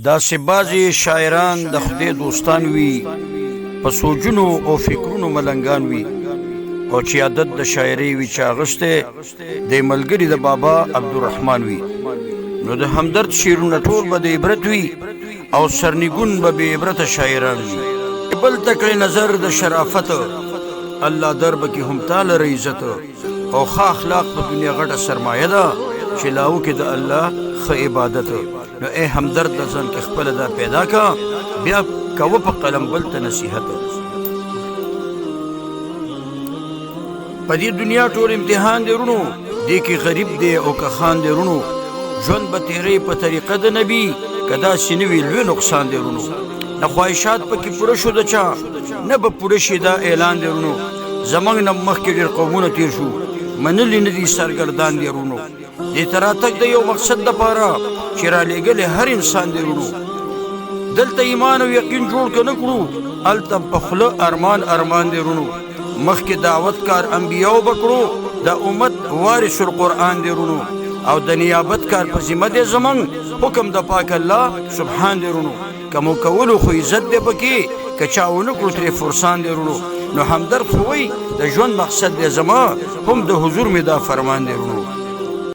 داسې بعضې شاعران د خدای دوستان وي، په سوچونو او فکرونو ملنګان وي، او چې عادت د شاعرۍ وي چې اغوستی د ملګري د بابا عبدالرحمن وي. نو د همدرد شعرونه ټول به د عبرت وي او سرنګون به بې عبرته شاعران وي. بل ته کړې نظر د شرافت، الله در به کې هم تا لره عزت، او ښه اخلاق په دنیا غټه سرمایه ده چې لاو کې د الله ښه عبادت. نو ای همدرد د ځان کې خپله دا پیدا که، بیا کوه په قلم بل ته نصیحت. په دې دنیا ټول امتحان دی رونو، دې کې غریب دی او که خان دی رونو. ژوند به تیری په طریقه د نبي، که داسې نه وي لوی نقصان دی رونو. نه خواهشات پکې پوره شو د چا، نه به پوره شي دا اعلان دی رونو. زموږ نه مخکې ډېر قومونه تېر شو، منلي نه دي سرګردان دی رونو. دې ته راتګ د یو مقصد دپاره چې رالیږلی هر انسان دی رونو. دلته ایمان او یقین جوړ که نه کړو، هلته په خوله ارمان ارمان دی رونو. مخکې دعوت کار انبیاو به کړو، د امت وارث القرآن دی رونو. او د نیابت کار په ذمه دی زموږ، حکم د پاک الله سبحان دی رونو. که مو کولو خو عزت دی پکې، که چا ونه کړو ترې فرسان دی رونو. نو همدرد خو وایي د ژوند مقصد دی زما، هم د حضور مې دا فرمان دی رونو.